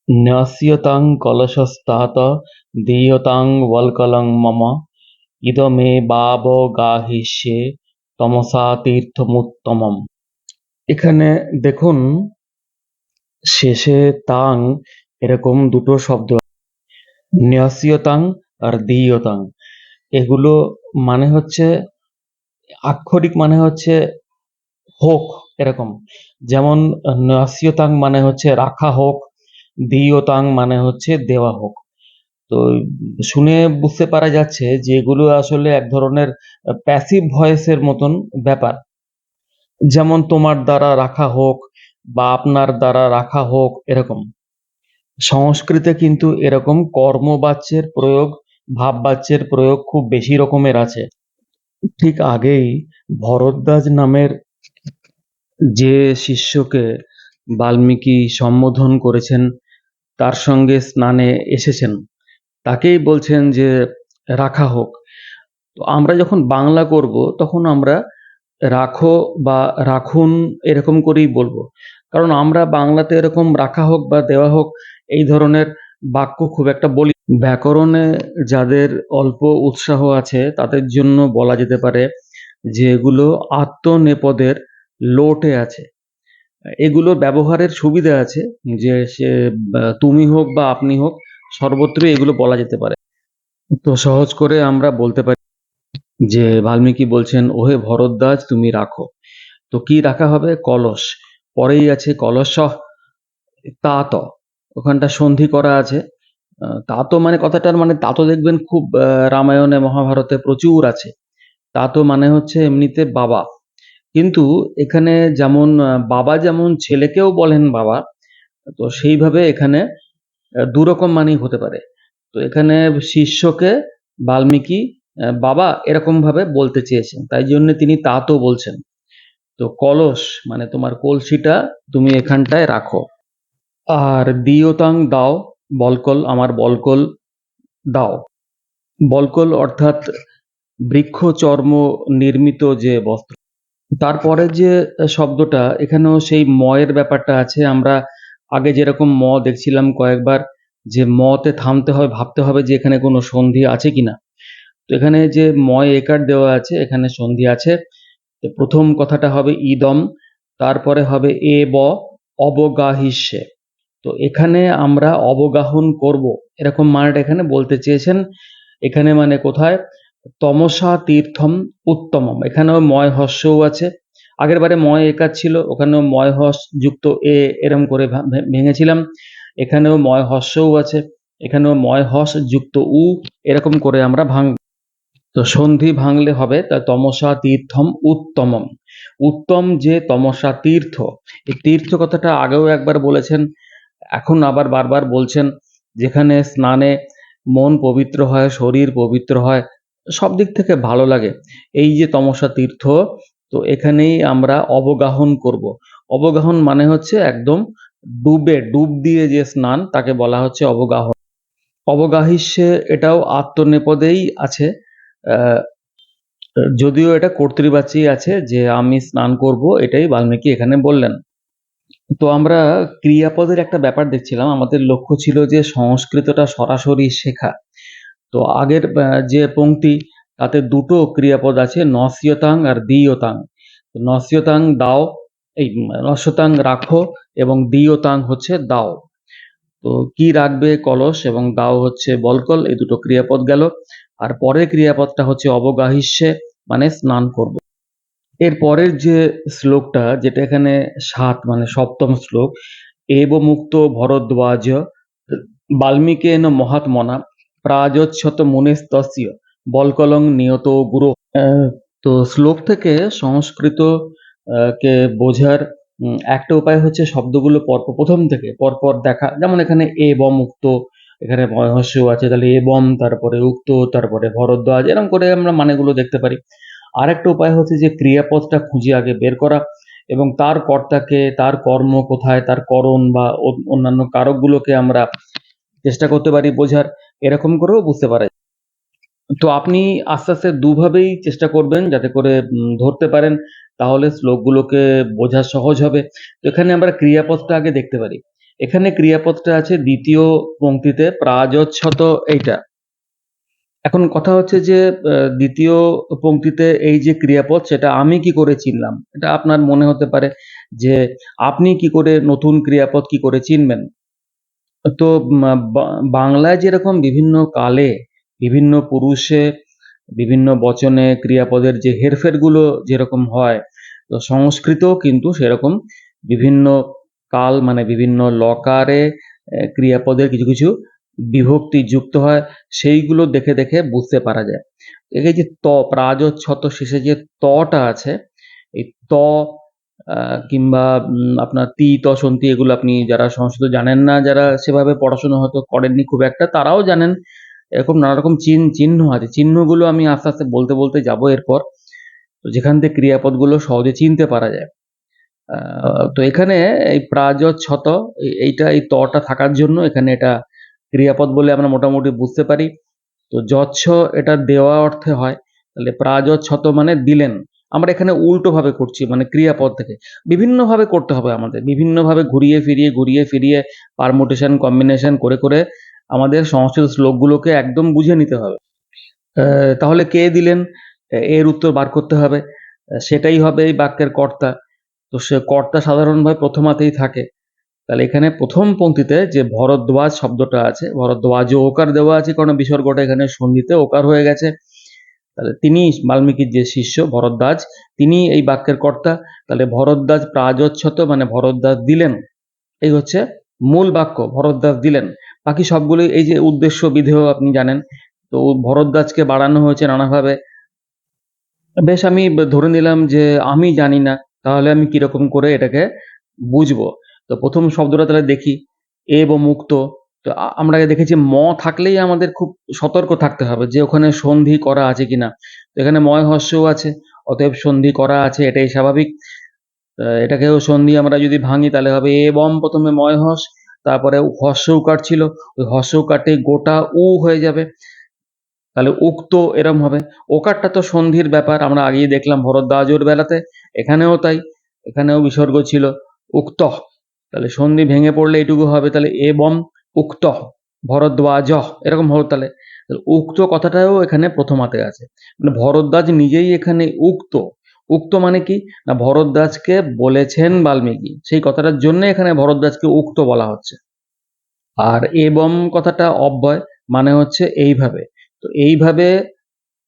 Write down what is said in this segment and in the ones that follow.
न्यस्यतां कलशस्तात दीयतां वल्कलं मम ইদমেবাবগাহিষ্যে তমসা তীর্থমুত্তমম। এখানে দেখুন শেষে তাং এরকম দুটো শব্দ, ন্যস্যতাং আর দীয়তাং। এগুলো মানে হচ্ছে আক্ষরিক মানে হচ্ছে হোক এরকম। যেমন ন্যস্যতাং মানে হচ্ছে রাখা হোক, দীয়তাং মানে হচ্ছে দেওয়া হোক। তো শুনে বুঝতে পারা যাচ্ছে যে এগুলো আসলে এক ধরনের প্যাসিভ ভয়েসের মতন ব্যাপার। যেমন তোমার দ্বারা রাখা হোক বা আপনার দ্বারা রাখা হোক এরকম। সংস্কৃতে কিন্তু এরকম কর্মবাচ্যের প্রয়োগ, ভাববাচ্যের প্রয়োগ খুব বেশি রকমের আছে। ঠিক আগেই ভরদ্বাজ নামের যে শিষ্যকে বাল্মীকি সম্বোধন করেছেন, তার সঙ্গে স্নানে এসেছেন, তাকেই বলছেন যে রাখা হোক। তো আমরা যখন বাংলা করব তখন আমরা রাখো বা রাখুন এরকম করেই বলবো। কারণ আমরা বাংলাতে এরকম রাখা হোক বা দেওয়া হোক এই ধরনের বাক্য খুব একটা বলি। ব্যাকরণে যাদের অল্প উৎসাহ আছে তাদের জন্য বলা যেতে পারে যে এগুলো আত্মনেপদের লোটে আছে। এগুলো ব্যবহারের সুবিধা আছে, যে সে তুমি হোক বা আপনি হোক সর্বত্রই এগুলো বলা যেতে পারে। তো সহজ করে আমরা বলতে পারি যে বাল্মীকি বলছেন, ওহে ভরদ্বাজ তুমি রাখো। তো কি রাখা হবে? কলস। পরেই আছে কলস তাত, ওখানটা সন্ধি করা আছে। তাত মানে কথাটার মানে তাত দেখবেন খুব রামায়ণে মহাভারতে প্রচুর আছে। তাত মানে হচ্ছে এমনিতে বাবা, কিন্তু এখানে যেমন বাবা যেমন ছেলেকেও বলেন বাবা, তো সেইভাবে এখানে দুরকম মানেই হতে পারে। তো এখানে শিষ্যকে বাল্মীকি বাবা এরকম ভাবে বলতে চেয়েছেন, তাই জন্য তিনি তাতও বলছেন। তো কলস মানে তোমার কলসিটা তুমি এখানটায় রাখো। আর দিয়তাং দাও, বলকল আমার বলকল দাও। বলকল অর্থাৎ বৃক্ষ চর্ম নির্মিত যে বস্ত্র। তারপরে যে শব্দটা, এখানেও সেই ময়ের ব্যাপারটা আছে। আমরা আগে যেরকম ম দেখছিলাম কয়েকবার, যে মতে থামতে হবে, ভাবতে হবে যে এখানে কোনো সন্ধি আছে কিনা। তো এখানে যে ময় একার দেওয়া আছে, এখানে সন্ধি আছে। তো প্রথম কথাটা হবে ইদম, তারপরে হবে এ ব অবগাহিষ্যে। তো এখানে আমরা অবগাহন করব এরকম মানেটা এখানে বলতে চেয়েছেন। এখানে মানে কোথায়? তমসা তীর্থম উত্তমম, এখানেও ময় হস্যও আছে। আগের বারে ময় একার ছিল, ওখানেও ময় হস যুক্ত এ এরম করে ভেঙেছিলাম। এখানেও ময় হস্যও আছে, এখানেও ময় হস যুক্ত উ এরকম করে আমরা ভাঙব। তো সন্ধি ভাঙলে হবে তা তমসা তীর্থম উত্তমম। উত্তম যে তমসা তীর্থ, এই তীর্থ কথাটা আগেও একবার বলেছেন, এখন আবার বারবার বলছেন। যেখানে স্নানে মন পবিত্র হয়, শরীর পবিত্র হয়, সব দিক থেকে ভালো লাগে। এই যে তমসা তীর্থ, তো এখানেই আমরা অবগাহন করব। অবগাহন মানে হচ্ছে একদম ডুব দিয়ে যে স্নান, তাকে বলা হচ্ছে অবগাহন। অবগাহিষ্যে এটাও আত্মনেপদেই আছে। আহ, যদিও এটা কর্তৃবাচী আছে যে আমি স্নান করব, এটাই বাল্মীকি এখানে বললেন। তো আমরা ক্রিয়াপদের একটা ব্যাপার দেখছিলাম, আমাদের লক্ষ্য ছিল যে সংস্কৃতটা সরাসরি শেখা। তো আগের যে পংক্তি, তাতে দুটো ক্রিয়াপদ আছে, নস্যতাং আর দীয়তাং। নস্যতাং দাও, এই নস্যতাং রাখো, এবং দীয়তাং হচ্ছে দাও। তো কি রাখবে? কলস, এবং দাও হচ্ছে বলকল, এই দুটো ক্রিয়াপদ গেল। আর পরের ক্রিয়াপদটা হচ্ছে অবগাহিষ্যে, মানে স্নান করব। এর পরের যে শ্লোকটা, যেটা এখানে ৭ মানে সপ্তম শ্লোক, এব মুক্ত ভরদ্বাজ বাল্মীকেন মহাত্মনা প্রাযচ্ছত মুনেস্তস্য বলকলং নিয়ত গুরু। তো শ্লোক থেকে সংস্কৃত কে বোঝার একটা উপায় হচ্ছে শব্দগুলো পরপর প্রথম থেকে পরপর দেখা। যেমন এখানে এবম উক্ত, এখানে মহস্য আছে, তাহলে এবম তারপরে উক্ত তারপরে ভরদ্বাজ, এরকম করে আমরা মানেগুলো দেখতে পারি। আরেকটা উপায় হচ্ছে যে ক্রিয়াপদটা খুঁজে আগে বের করা, এবং তার কর্তাকে, তার কর্ম কোথায়, তার করণ বা অন্যান্য কারকগুলোকে আমরা চেষ্টা করতে পারি বোঝার, এরকম করেও বুঝতে পারা যায়। তো আপনি আস্তে আস্তে দুভাবেই চেষ্টা করবেন যাতে করে ধরতে পারেন, তাহলে শ্লোকগুলোকে বোঝা সহজ হবে। তো এখানে আমরা ক্রিয়াপদটা আগে দেখতে পারি। এখানে ক্রিয়াপদটা আছে দ্বিতীয় পংক্তিতে প্রাযোচ্ছত এইটা। এখন কথা হচ্ছে যে দ্বিতীয় পংক্তিতে এই যে ক্রিয়াপদ সেটা আমি কি করে চিনলাম? এটা আপনার মনে হতে পারে যে আপনি কি করে নতুন ক্রিয়াপদ কি করে চিনবেন? তো বাংলায় যেরকম বিভিন্ন কালে বিভিন্ন পুরুষে বিভিন্ন বচনে ক্রিয়াপদের যে হেরফেরগুলো যেরকম হয়, তো সংস্কৃতেও কিন্তু সেরকম বিভিন্ন কাল মানে বিভিন্ন লকারে ক্রিয়াপদের কিছু কিছু বিভক্তি যুক্ত হয়, সেইগুলো দেখে দেখে বুঝতে পারা যায়। এই যে প্রাযোচ্ছত শেষে যে তটা আছে, এই ত কিংবা আপনার তি ত সন্ধি এগুলো আপনি যারা সংস্কৃত জানেন না, যারা সেভাবে পড়াশোনা হয়তো করেননি খুব একটা, তারাও জানেন। এরকম নানা রকম চিহ্ন আছে, চিহ্নগুলো আমি আস্তে আস্তে বলতে বলতে যাবো এরপর, তো যেখান থেকে ক্রিয়াপদগুলো সহজে চিনতে পারা যায়। তো এখানে এই প্রাযোচ্ছত এইটা এই তটা থাকার জন্য এখানে এটা ক্রিয়াপদ বলে আমরা মোটামুটি বুঝতে পারি। তো যচ্ছ এটা দেওয়া অর্থে হয়, তাহলে প্রাযোচ্ছত মানে দিলেন। আমরা এখানে উল্টো ভাবে করছি, মানে ক্রিয়াপদ থেকে বিভিন্ন ভাবে করতে হবে আমাদের, বিভিন্ন ভাবে ঘুরিয়ে ফিরিয়ে পারমুটেশন কম্বিনেশন করে করে আমাদের সংস্কৃত শ্লোকগুলোকে একদম বুঝে নিতে হবে। তাহলে কে দিলেন, এর উত্তর বার করতে হবে। সেটাই হবে এই বাক্যের কর্তা। তো সে কর্তা সাধারণভাবে প্রথমাতেই থাকে। তাহলে এখানে প্রথম পংক্তিতে যে ভরদ্বাজ শব্দটা আছে, ভরদ্বাজ ওকার দেওয়া আছে কারণ বিসর্গটা এখানে সন্ধিতে ওকার হয়ে গেছে। তাহলে তিনি বাল্মীকির যে শিষ্য ভরদ্বাজ, তিনি এই বাক্যের কর্তা। তাহলে ভরদ্বাজ প্রাযোচ্ছত মানে ভরদ্বাজ দিলেন, এই হচ্ছে মূল বাক্য, ভরদ্বাজ দিলেন। বাকি সবগুলোই এই যে উদ্দেশ্য বিধেয় আপনি জানেন। তো ভরদ্বাজকে বাড়ানো হয়েছে নানাভাবে। বেশ, আমি ধরে নিলাম যে আমি জানি না, তাহলে আমি কিরকম করে এটাকে বুঝবো? তো প্রথম শব্দটা তাহলে দেখি, এবং মুক্ত। তো আমরা দেখেছি ম থাকলেই আমাদের খুব সতর্ক থাকতে হবে যে ওখানে সন্ধি করা আছে কিনা। তো এখানে ময় হস্যও আছে, অতএব সন্ধি করা আছে, এটাই স্বাভাবিক। এটাকেও সন্ধি আমরা যদি ভাঙি তাহলে হবে এবং প্রথমে ময় হস, তারপরে হস্য উকার ছিল, ওই হস্য উকারটি গোটা উ হয়ে যাবে, তাহলে উক্ত এরম হবে। ওকারটা তো সন্ধির ব্যাপার, আমরা আগেই দেখলাম ভরদ্বাজর বেলাতে, এখানেও তাই, এখানেও বিসর্গ ছিল উক্ত। তাহলে সন্ধি ভেঙে পড়লে এইটুকু হবে, তাহলে এবং উক্ত ভরদ্বাজ এরকম হলো। তাহলে উক্ত কথাটাও এখানে প্রথমাতে আছে, মানে ভরদ্বাজ নিজেই এখানে উক্ত। উক্ত মানে কি না, ভরদ্বাজকে বলেছেন বাল্মীকি, সেই কথাটার জন্য এখানে ভরদ্বাজকে উক্ত বলা হচ্ছে। আর এবং কথাটা অব্যয়, মানে হচ্ছে এইভাবে। তো এইভাবে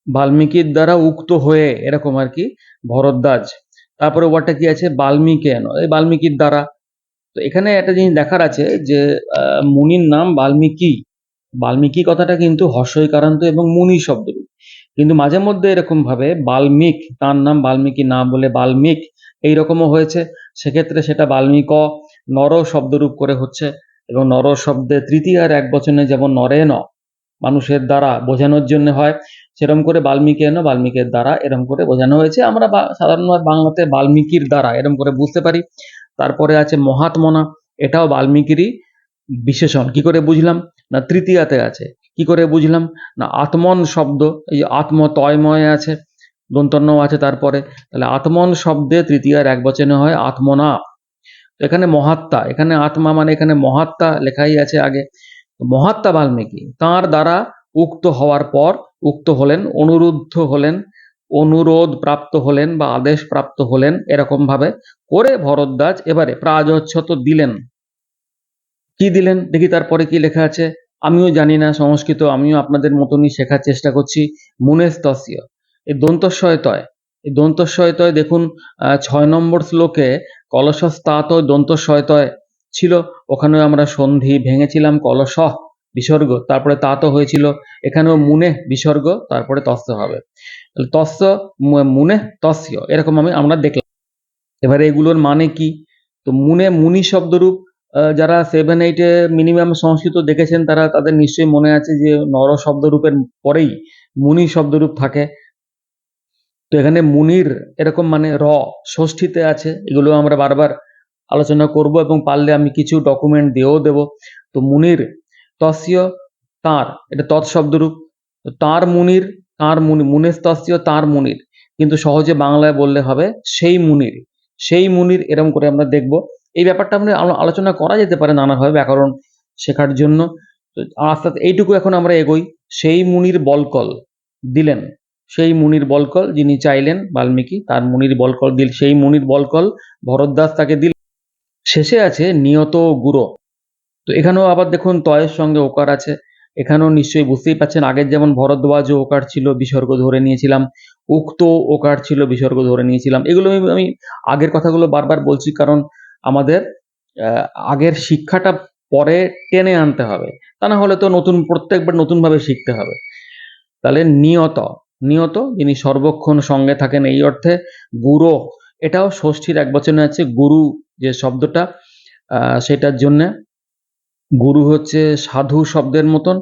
বাল্মীকির দ্বারা উক্ত হয়ে, এরকম আর কি ভরদ্বাজ। তারপরে ওয়ার্ডটা কি আছে, বাল্মীকেন, এই বাল্মীকির দ্বারা। তো এখানে একটা জিনিস দেখার আছে যে মুনির নাম বাল্মীকি। বাল্মীকি কথাটা কিন্তু হর্ষইকারান্ত এবং মুনি শব্দরূপ, কিন্তু মাঝে মধ্যে এরকম ভাবে বাল্মীক, তার নাম বাল্মীকি না বলে বাল্মীক এইরকমও হয়েছে। সেক্ষেত্রে সেটা বাল্মীক নর শব্দরূপ করে হচ্ছে, এবং নর শব্দে তৃতীয় আর এক বচনে যেমন নরেন মানুষের দ্বারা বোঝানোর জন্য হয়, সেরকম করে বাল্মীকেন বাল্মীকের দ্বারা এরকম করে বোঝানো হয়েছে। আমরা সাধারণত বাংলাতে বাল্মীকির দ্বারা এরকম করে বুঝতে পারি। তারপরে আছে মহাত্মনা, এটাও বাল্মীকিরই বিশেষণ। কি করে বুঝলাম না, তৃতীয়াতে আছে। কি করে বুঝলাম না, আত্মন শব্দ, এই আত্ম তয়ময় আছে, দন্তন্য আছে তারপরে, তাহলে আত্মন শব্দে তৃতীয়ার এক বচনে হয় আত্মনা। এখানে মহাত্মা, এখানে আত্মা মানে এখানে মহাত্মা লেখাই আছে আগে। মহাত্মা বাল্মীকি তাঁর দ্বারা উক্ত হওয়ার পর উক্ত হলেন, অনুরুদ্ধ হলেন, অনুরোধ প্রাপ্ত হলেন বা আদেশ প্রাপ্ত হলেন, এরকম ভাবে করে ভরদ্বাজ এবারে প্রাযোচ্ছত দিলেন। কি দিলেন দেখি, তারপরে কি লেখা আছে। আমিও জানি না সংস্কৃত, আমিও আপনাদের মতনই শেখার চেষ্টা করছি। মুনেস্তস্য, এই দন্তস্বয়তয়, এই দন্তস্বয়তয় দেখুন ৬ নম্বর শ্লোকে কলশস্তাত দন্তস্বয়তয় ছিল, ওখানেও আমরা সন্ধি ভেঙেছিলাম, কলশ বিসর্গ তারপরে তাত হয়েছিল, এখানেও মুনে বিসর্গ তারপরে তস্য হবে। তাহলে তস্য মুনে তস্য এরকম আমরা দেখলাম। এবারে এগুলোর মানে কি, তো মুনে মুনি শব্দরূপ। যারা 7-8 মিনিমাম সংস্কৃত দেখেছেন তারা, তাদের নিশ্চয়ই মনে আছে যে নর শব্দরূপের পরেই মুনি শব্দরূপ থাকে। তো এখানে মুনির এরকম মানে ষষ্ঠীতে আছে, এগুলো আমরা বারবার আলোচনা করব এবং পারলে আমি কিছু ডকুমেন্ট দিয়েও দেব। তো মুনির তস্য, তাঁর, এটা তৎশব্দরূপ। তো তাঁর মুনির, তাঁর মুনি, মুনেস্তস্য তাঁর মুনির, কিন্তু সহজে বাংলায় বললে হবে সেই মুনির, সেই মুনির এরকম করে আমরা দেখব। এই ব্যাপারটা আমরা আলোচনা করা যেতে পারে নানাভাবে ব্যাকরণ শেখার জন্য। তো আস্তে আস্তে এইটুকু এখন আমরা এগোই। সেই মুনির বলকল দিলেন, সেই মুনির বলকল যিনি চাইলেন বাল্মীকি, তার মুনির বলকল দিল, সেই মুনির বলকল ভরদ্বাজ তাকে দিল। শেষে আছে নিয়ত গুরু। তো এখানেও আবার দেখুন তয়ের সঙ্গে ওকার আছে। এখানেও নিশ্চয়ই বুঝতেই পাচ্ছেন, আগের যেমন ভরদ্বাজ ওকার ছিল, বিসর্গ ধরে নিয়েছিলাম, উক্ত ওকার ছিল, বিসর্গ ধরে নিয়েছিলাম। এগুলো আমি আগের কথাগুলো বারবার বলছি, কারণ আমাদের আগের শিক্ষাটা পরে টেনে আনতে হবে, তা না হলে তো প্রত্যেকবার নতুনভাবে শিখতে হবে। তাহলে নিয়ত, নিয়ত যিনি সর্বক্ষণ সঙ্গে থাকেন, এই অর্থে। গুরু, এটাও ষষ্ঠীর একবচনে আছে, গুরু যে শব্দটা, সেটার জন্যে। গুরু হচ্ছে সাধু শব্দের মতন,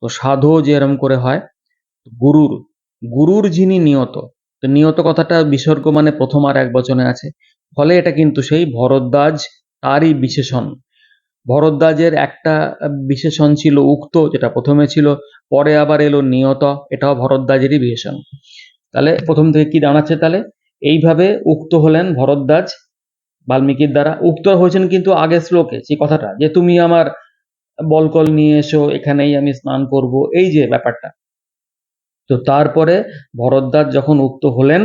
তো সাধু যে এরম করে হয়, গুরুর, গুরুর যিনি নিয়ত। তো নিয়ত কথাটা বিসর্গ মানে প্রথম আর একবচনে আছে, ফলে এটা কিন্তু সেই ভরদ্বাজ, তারই বিশেষণ। ভরদ্বাজের একটা বিশেষণ ছিল উক্ত, যেটা প্রথমে ছিল, পরে আবার এলো নিয়ত, এটাও ভরদ্বাজেরই বিশেষণ। তাহলে প্রথম থেকে কি দাঁড়াচ্ছে, তাহলে এইভাবে উক্ত হলেন ভরদ্বাজ বাল্মীকির দ্বারা। উক্ত হয়েছেন কিন্তু আগের শ্লোকে সেই কথাটা, যে তুমি আমার বলকল নিয়ে এসো, এখানেই আমি স্নান করব, এই যে ব্যাপারটা। তো তারপরে ভরদ্বাজ যখন উক্ত হলেন,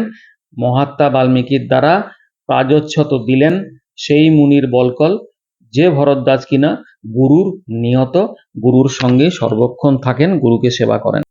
মহাত্মা বাল্মীকির দ্বারা প্রাযচ্ছত দিলেন সেই মুনির বলকল, যে ভরদ্বাজ কিনা গুরুর নিয়ত, গুরুর সঙ্গে সর্বক্ষণ থাকেন, গুরুকে সেবা করেন।